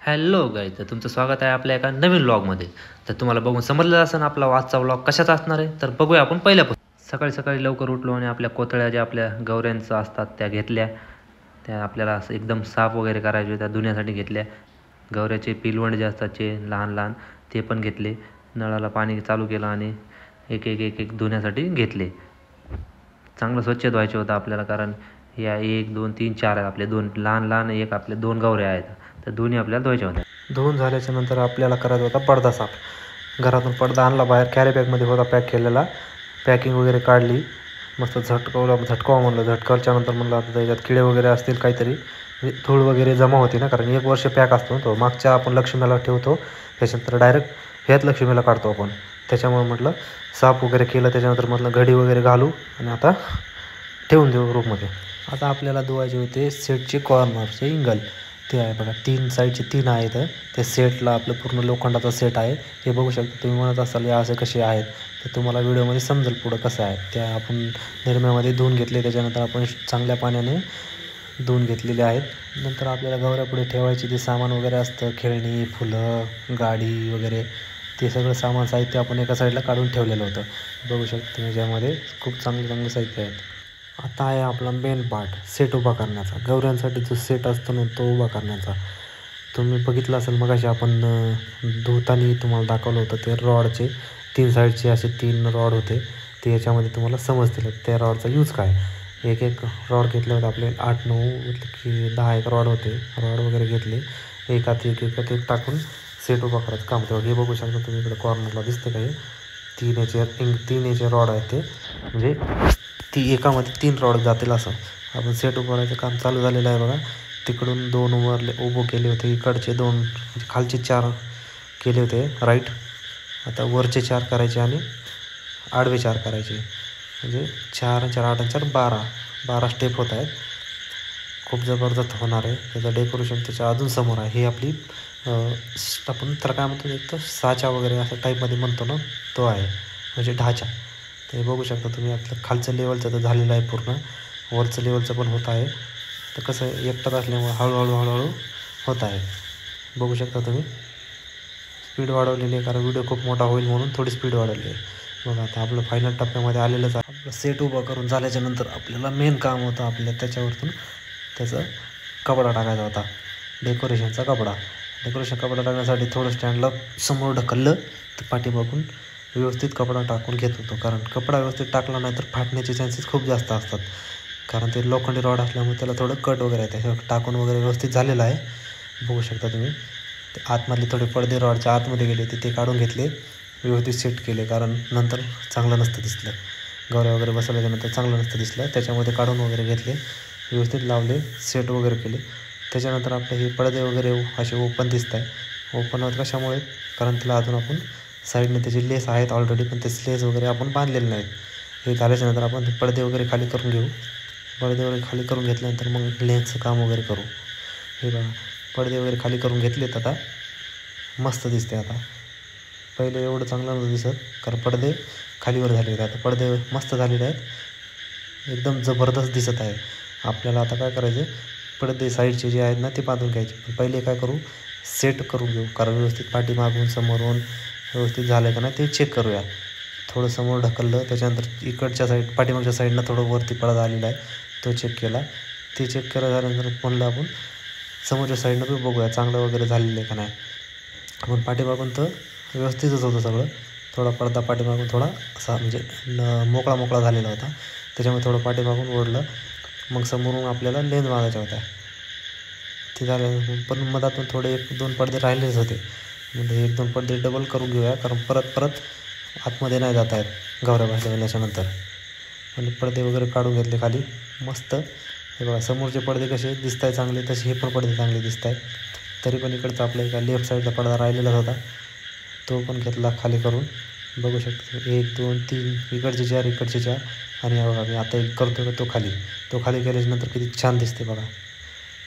Hello guys, तर तुमचं स्वागत आहे आपल्या एका नवीन व्लॉगमध्ये. तर तुम्हाला बघून समजलं असेल आपला आजचा व्लॉग कशाचा असणार आहे. तर बघूया आपण पहिल्यापासून. सकाळी सकाळी लवकर उठलो आणि आपल्या कोथळ्या ज्या आपल्या गवऱ्यांचं असतात त्या घेतल्या. त्या आपल्याला असं एकदम साफ वगैरे करायचे त्या धुण्यासाठी घेतल्या. गवऱ्याचे पिलवंड जे असतात ते लहान लहान ते पण घेतले. नळाला पाणी चालू केलं आणि एक एक एक एक धुण्यासाठी घेतले. चांगलं स्वच्छ धुवायचे होतं आपल्याला, कारण या 1 2 3 4 आहेत आपले, 2 लहान लहान, एक आपले 2 गवऱ्या आहेत. तर दोन्ही आपल्याला धुवायच्या होत्या. धुवून झाल्याच्या नंतर आपल्याला करायचा होता पडदा साफ. घरातून पडदा आणला बाहेर, कॅरी बॅगमध्ये होता पॅक केलेला. पॅकिंग वगैरे काढली, मस्त झटकावं म्हणलं. झटकावल्याच्या नंतर म्हणलं आता त्याच्यात किडे वगैरे असतील काहीतरी, म्हणजे धूळ वगैरे जमा होती ना, कारण 1 वर्ष पॅक असतो तो. मागच्या आपण लक्ष्मीला ठेवतो, त्याच्यानंतर डायरेक्ट ह्यात लक्ष्मीला काढतो आपण. त्याच्यामुळे म्हटलं साफ वगैरे केलं. त्याच्यानंतर म्हटलं घडी वगैरे घालू आणि आता ठेवून देऊ रूममध्ये. आता आपल्याला धुवायचे होते सेटचे कॉर्नरचे इंगल. ते आहे बघा, 3 साईडचे 3 आहेत. ते सेटला आपलं पूर्ण लोखंडाचा सेट आहे. हे बघू शकता तुम्ही. म्हणत असाल या असे कसे आहेत, तर तुम्हाला व्हिडिओमध्ये समजेल पुढं कसं आहे. त्या आपण निरम्यामध्ये धुवून घेतले. त्याच्यानंतर आपण चांगल्या पाण्याने धुवून घेतलेले आहेत. नंतर आपल्याला गवऱ्यापुढे ठेवायचे जे सामान वगैरे असतं, खेळणी, फुलं, गाडी वगैरे, ते सगळं सामान साहित्य आपण एका साईडला काढून ठेवलेलं होतं. बघू शकता तुम्ही, ज्यामध्ये खूप चांगलं साहित्य आहे. आता आहे आपला मेन पार्ट, सेट उभा करण्याचा. गवऱ्यांसाठी जो सेट असतो ना, तो उभा करण्याचा. तुम्ही बघितलं असेल मगाशी आपण धुताना तुम्हाला दाखवलं होतं, ते रॉडचे 3 साईडचे असे 3 रॉड होते. ते याच्यामध्ये तुम्हाला समजतील त्या रॉडचा यूज काय. एक एक रॉड घेतले होते आपले 8 9 की 10 एक रॉड होते. रॉड वगैरे घेतले, एकात एक टाकून सेट उभा करायचं काम तेवढं. हे बघू शकता तुम्ही, इकडे कॉर्नरला दिसते का, हे 3 याचे रॉड आहेत. ते म्हणजे ती एकामध्ये 3 रॉड जातील असं. आपण सेट उभं करायचं काम चालू झालेलं आहे बघा. तिकडून 2 वरले उभं केले होते, इकडचे 2 म्हणजे खालचे 4 केले होते राईट. आता वरचे 4 करायचे आणि आडवे 4 करायचे. म्हणजे 4 आणि 4 8 आणि 4 12 स्टेप होत आहेत. खूप जबरदस्त होणार आहे. त्याचं डेकोरेशन त्याच्या अजून समोर आहे. हे आपली आपण तर काय म्हणतो, एक तर साचा वगैरे असं टाईपमध्ये म्हणतो ना, तो आहे म्हणजे ढाचा. ते बघू शकता तुम्ही. आपलं खालचं लेवलचं तर झालेलं आहे पूर्ण, वरचं लेवलचं पण होत आहे. तर कसं एकटाच असल्यामुळे हळूहळू होत आहे. बघू शकता तुम्ही. स्पीड वाढवलेली आहे, कारण व्हिडिओ खूप मोठा होईल म्हणून थोडी स्पीड वाढवली आहे. बघा आता आपलं फायनल टप्प्यामध्ये आलेलंच आहे. आपलं सेट उभा करून झाल्याच्या नंतर आपल्याला मेन काम होतं आपल्या त्याच्यावरतून त्याचा कपडा टाकायचा होता, डेकोरेशनचा कपडा. कपडा टाकण्यासाठी थोडं स्टँडला समोर ढकललं, तर पाठीमागून व्यवस्थित कपडा टाकून घेत होतो. कारण कपडा व्यवस्थित टाकला नाही तर फाटण्याचे चान्सेस खूप जास्त असतात, कारण ते लोखंडी रॉड असल्यामुळे त्याला थोडं कट वगैरे येतं. हे टाकून वगैरे व्यवस्थित झालेलं आहे. बघू शकता तुम्ही. ते आतमधले थोडे पडदे रॉडच्या आतमध्ये गेले ते काढून घेतले, व्यवस्थित सेट केले, कारण नंतर चांगलं नसतं दिसलं. गवऱ्या वगैरे बसवल्याच्यानंतर चांगलं नसतं दिसलं. त्याच्यामध्ये काढून वगैरे घेतले, व्यवस्थित लावले, सेट वगैरे केले. त्याच्यानंतर आपले हे पडदे वगैरे असे ओपन दिसत आहे. ओपन होत कशामुळे, कारण त्याला अजून आपण साईडने त्याचे लेस आहेत ऑलरेडी, पण ते लेस वगैरे आपण बांधलेले नाहीत. हे झाल्याच्यानंतर आपण पडदे वगैरे खाली करून घेऊ. पडदे वगैरे खाली करून घेतल्यानंतर मग लेन्सचं काम वगैरे करू. हे बघा, पडदे वगैरे खाली करून घेतलेत. आता मस्त दिसते. आता पहिले एवढं चांगलं नव्हतं दिसत, कारण पडदे खालीवर झाले आहेत. आता पडदे मस्त झालेले आहेत, एकदम जबरदस्त दिसत आहे. आपल्याला आता काय करायचं, पडदे साईडचे जे आहेत ना ते बांधून घ्यायचे. पण पहिले काय करू, सेट करून घेऊ, कारण व्यवस्थित पाठीमागून समोरून व्यवस्थित झालं का नाही ते चेक करूया. थोडं समोर ढकललं, त्याच्यानंतर इकडच्या साईड पाठीमागच्या साईडनं थोडं वरती पडदा आलेला आहे, तो चेक केला. ते चेक केलं झाल्यानंतर म्हणलं आपण समोरच्या साईडनं पण बघूया चांगलं वगैरे झालेलं आहे का नाही. आपण पाठीमागून तर व्यवस्थितच होतं सगळं. थोडा पडदा पाठीमागून थोडा असा म्हणजे मोकळा झालेला होता, त्याच्यामुळे थोडं पाठीमागून ओढलं. मग समोरून आपल्याला लेन्स बांधायच्या होत्या. ते झालं, पण मधातून थोडे 1 2 पडदे राहिलेच होते. म्हणजे 1 2 पडदे डबल करून घेऊया, कारण परत आतमध्ये नाही जात आहेत गवऱ्या बसल्याच्यानंतर. आणि पडदे वगैरे काढून घेतले खाली मस्त. हे बघा, समोरचे पडदे कसे दिसत आहे चांगले, तसे हे पण पडदे चांगले दिसत आहेत. तरी पण इकडचा आपल्या एका लेफ्ट साईडचा पडदा राहिलेला होता, तो पण घेतला खाली करून. बघू शकतो 1 2 3 इकडचे 4 इकडचे 4. आणि बघा मी आता एक करतो तो खाली केल्याच्यानंतर किती छान दिसते बघा.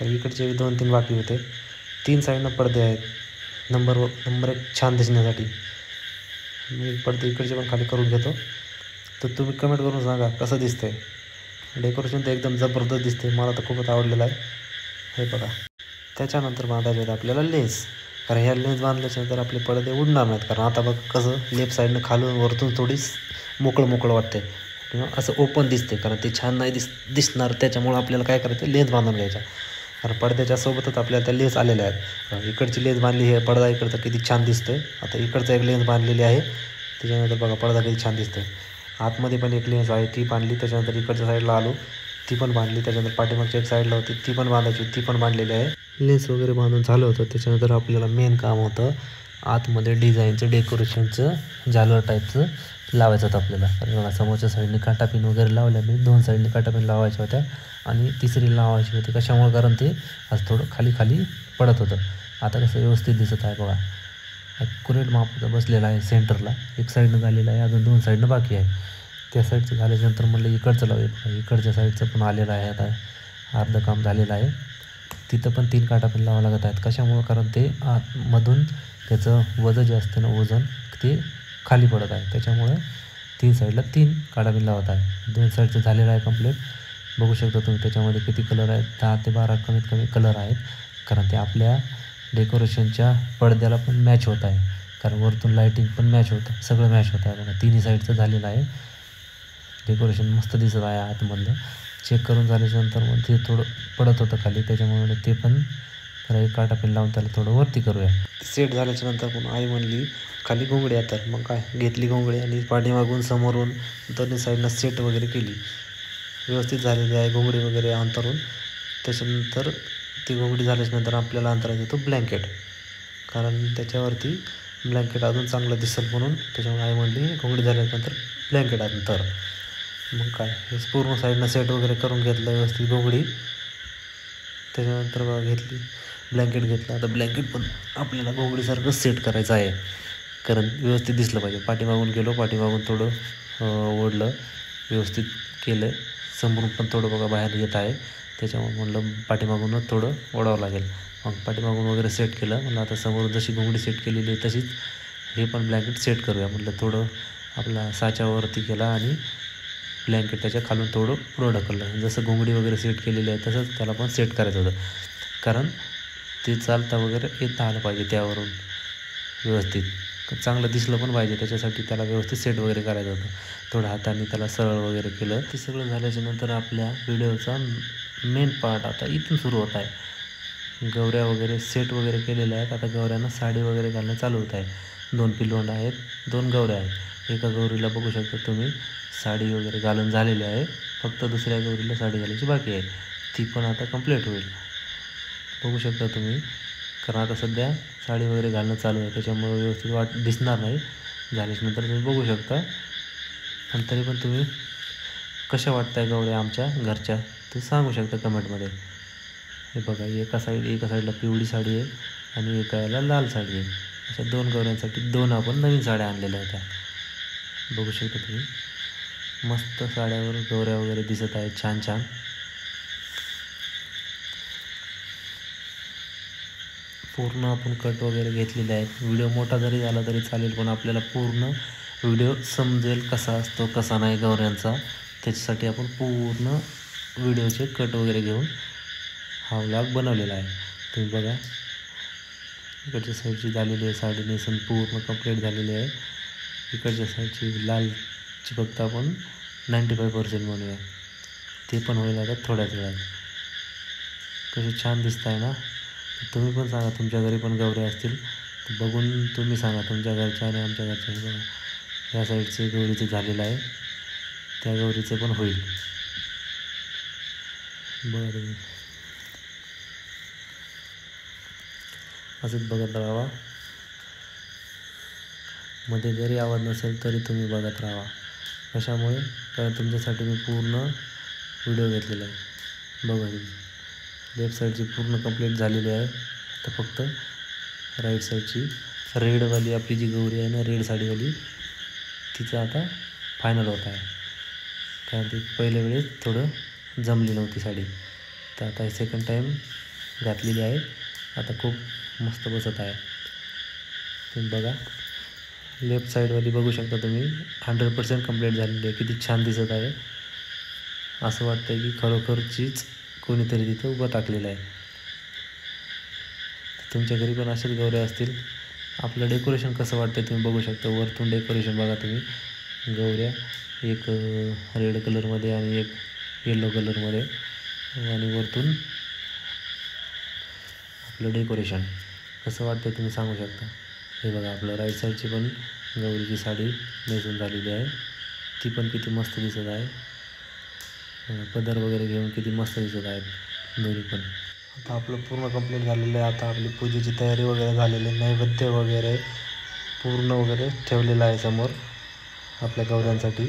तर इकडचे 2 3 बाकी होते. 3 साईडनं पडदे आहेत नंबर 1 छान दिसण्यासाठी. मी पडदे इकडचे पण खाली करून घेतो. तर तुम्ही कमेंट करून सांगा कसं दिसतंय. डेकोरेशन तर एकदम जबरदस्त दिसते, मला तर खूपच आवडलेलं आहे. हे बघा, त्याच्यानंतर बांधायचे आहेत आपल्याला लेन्स. कारण ह्या लेन्स बांधल्याच्यानंतर आपले पडदे उडणार नाहीत. कारण आता बघ कसं लेफ्ट साईडनं खालून वरतून थोडी मोकळं मोकळं वाटते किंवा असं ओपन दिसते. कारण ते छान नाही दिसणार. त्याच्यामुळं आपल्याला काय करायचं, लेन्स बांधून घ्यायच्या. कारण पडद्याच्या सोबतच आपल्याला त्या लेन्स आलेल्या आहेत. इकडची लेन्स बांधली, हे पडदा इकडचा किती छान दिसतोय. आता इकडचा एक लेन्स बांधलेली आहे, त्याच्यानंतर बघा पडदा किती छान दिसतोय. आतमध्ये पण एक लेन्स आहे, ती बांधली. त्याच्यानंतर इकडच्या साईडला आलो, ती पण बांधली. त्याच्यानंतर पाठीमागच्या एक साईडला होती, ती पण बांधायची, ती पण बांधलेली आहे. लेन्स वगैरे बांधून झालं होतं. त्याच्यानंतर आपल्याला मेन काम होतं आतमध्ये डिझाईनचं, डेकोरेशनचं, झालर टाईपचं लावायचं होतं आपल्याला. कारण समोरच्या साईडने काटापिन वगैरे लावल्या मी. 2 साईडने काटापिन लावायच्या होत्या आणि तिसरी लावायची होती. कशामुळे, कारण ते आज थोडं खाली खाली पडत होतं. आता कसं व्यवस्थित दिसत आहे बघा. ॲक्युरेट माप बसलेला आहे सेंटरला. एक साईडनं झालेलं आहे, अजून 2 साईडनं बाकी आहे. त्या साईडचं झाल्याच्यानंतर म्हणलं इकडचं लावूया. इकडच्या साईडचं पण आलेलं आहे, आता अर्धं काम झालेलं आहे. तिथं पण 3 काटापिन लावावं लागत आहेत. कशामुळं, कारण ते आतमधून त्याचं वजन जे असतं ना, वजन ते खाली पडत आहे. त्याच्यामुळं 3 साईडला 3 काटापिन लावत आहे. 2 साईडचं झालेलं आहे कंप्लीट. बघू शकता तुम्ही त्याच्यामध्ये किती कलर आहेत, 10 ते 12 कमीत कमी कलर आहेत. कारण ते आपल्या डेकोरेशनच्या पडद्याला पण मॅच होत आहे. कारण वरतून लाईटिंग पण मॅच होतं, सगळं मॅच होत आहे बघा. 3 साईडचं झालेलं आहे. डेकोरेशन मस्त दिसत आहे आतमधलं. चेक करून झाल्याच्यानंतर मग ते थोडं पडत होतं खाली, त्याच्यामुळे ते पण तर एक काटापिन लावून त्याला थोडं वरती करूया. सेट झाल्याच्यानंतर पण आई म्हणली खाली घोंगडी आता. मग काय घेतली घोंगडी आणि पाठीमागून समोरून दोन्ही साईडनं सेट वगैरे केली. व्यवस्थित झालेली आहे घोंगडी वगैरे अंतरून. त्याच्यानंतर ती घोंगडी झाल्याच्यानंतर आपल्याला अंतरायचं होतं ब्लँकेट. कारण त्याच्यावरती ब्लँकेट अजून चांगलं दिसेल म्हणून. त्याच्यामुळे आई म्हणली घोंगडी झाल्यानंतर ब्लँकेट अंतर. मग काय हे पूर्ण साईडनं सेट वगैरे करून घेतलं व्यवस्थित घोंगडी. त्याच्यानंतर बघा घेतली ब्लँकेट घेतलं. आता ब्लँकेट पण आपल्याला घोंगडीसारखं सेट करायचं आहे, कारण व्यवस्थित दिसलं पाहिजे. पाठीमागून गेलो, पाठीमागून थोडं ओढलं, व्यवस्थित केलं. समोरून पण थोडं बघा बाहेर येत आहे, त्याच्यामुळे म्हणलं पाठीमागूनच थोडं ओढावं लागेल. मग पाठीमागून वगैरे सेट केलं. म्हणलं आता समोरून जशी घोंगडी सेट केलेली आहे तशीच हे पण ब्लँकेट सेट करूया. म्हटलं थोडं आपला साच्यावरती केला आणि ब्लँकेट त्याच्या खालून थोडं पुढं ढकललं. जसं घोंगडी वगैरे सेट केलेली आहे तसंच त्याला पण सेट करायचं होतं. कारण ते चालता वगैरे येता आलं पाहिजे त्यावरून व्यवस्थित, चांगलं दिसलं पण पाहिजे. त्याच्यासाठी त्याला व्यवस्थित सेट वगैरे करायचं होतं. थोडं हाताने त्याला सरळ वगैरे केलं. ते सगळं झाल्याच्यानंतर आपल्या व्हिडिओचा मेन पार्ट आता इथून सुरू होत आहे. गौऱ्या वगैरे सेट वगैरे केलेल्या आहेत. आता गौऱ्यांना साडी वगैरे घालणं चालू होत आहे. 2 पिल्लोंड आहेत, 2 गौऱ्या आहेत. एका गौरीला बघू शकता तुम्ही साडी वगैरे घालून झालेली आहे. फक्त दुसऱ्या गौरीला साडी घालायची बाकी आहे. ती पण आता कंप्लीट होईल. बघू शकता तुम्ही. कारण आता सध्या साडी वगैरे घालणं चालू आहे, त्याच्यामुळे व्यवस्थित दिसणार नाही. झाल्याच्यानंतर तुम्ही बघू शकता. आणि तरी पण तुम्ही कशा वाटताय गौऱ्या आमच्या घरच्या ते सांगू शकता कमेंटमध्ये. हे बघा एका साईडला पिवळी साडी आहे आणि एका याला लाल साडी आहे. अशा 2 गौऱ्यांसाठी 2 आपण नवीन साड्या आणलेल्या होत्या. बघू शकता तुम्ही. मस्त साड्यावर गौऱ्या वगैरे दिसत आहेत छान छान. पूर्ण आपण कट वगैरे घेतलेले आहेत. व्हिडिओ मोठा जरी झाला तरी चालेल, पण आपल्याला पूर्ण व्हिडिओ समजेल कसा असतो कसा नाही गौऱ्यांचा. त्याच्यासाठी आपण पूर्ण व्हिडिओचे कट वगैरे घेऊन हा व्लॉग बनवलेला आहे. तुम्ही बघा इकडच्या साईडची झालेली आहे साडी नेसून पूर्ण कंप्लीट झालेली आहे. इकडच्या साईडची लालची फक्त आपण 95% बनवूया. ते पण होईल आता थोड्याच वेळात. कशी छान दिसत आहे ना. तुम्ही पण सांगा तुमच्या घरी पण गौऱ्या असतील तर बघून तुम्ही सांगा तुमच्या घरच्या आणि आमच्या घरच्या. बघा या साईडचे गौरीचं झालेलं आहे, त्या गौरीचं पण होईल. बघा तुम्ही असंच बघत राहावा. मध्ये जरी आवाज नसेल तरी तुम्ही बघत राहावा. कशामुळे, कारण तुमच्यासाठी मी पूर्ण व्हिडिओ घेतलेला आहे. बघा लेफ्ट साईडची पूर्ण कंप्लीट झालेली आहे. आता फक्त राईट साईडची रेडवाली आपली जी गौरी आहे ना, रेड साडीवाली, तिचं आता फायनल होत आहे. कारण ती पहिल्या वेळेस थोडं जमली नव्हती साडी, तर आता सेकंड टाईम घातलेली आहे. आता खूप मस्त बसत आहे. तुम्ही बघा लेफ्ट साईडवाली बघू शकता तुम्ही 100% कंप्लीट झालेली आहे. किती छान दिसत आहे. असं वाटतं की खरोखरचीच कोणीतरी तिथं उभं टाकलेलं आहे. तुमच्या घरी पण असेच गौऱ्या असतील. आपलं डेकोरेशन कसं वाटतं तुम्ही बघू शकता. वरतून डेकोरेशन बघा तुम्ही. गौऱ्या एक रेड कलरमध्ये आणि एक येलो कलरमध्ये आणि वरतून आपलं डेकोरेशन कसं वाटतं तुम्ही सांगू शकता. हे बघा आपलं राईट साईडची पण गौरीची साडी नेसून झालेली आहे. ती पण किती मस्त दिसत आहे. पदर वगैरे घेऊन किती मस्त दिसत आहेत दोन्ही पण. आता आपलं पूर्ण कंप्लीट झालेलं आहे. आता आपली पूजेची तयारी वगैरे झालेली आहे. नैवेद्य वगैरे पूर्ण वगैरे ठेवलेलं आहे समोर आपल्या गौऱ्यांसाठी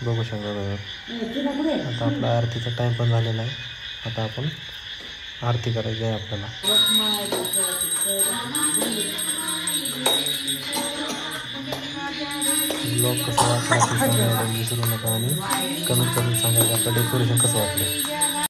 बघू शकता तुम्ही. आता आपला आरतीचा टाईम पण झालेला आहे. आता आपण आरती करायची आहे आपल्याला. ब्लॉग कसं वाटलं ते सांगायला विसरू नका आणि कमेंट करून सांगायचं आपलं डेकोरेशन कसं वाटलं.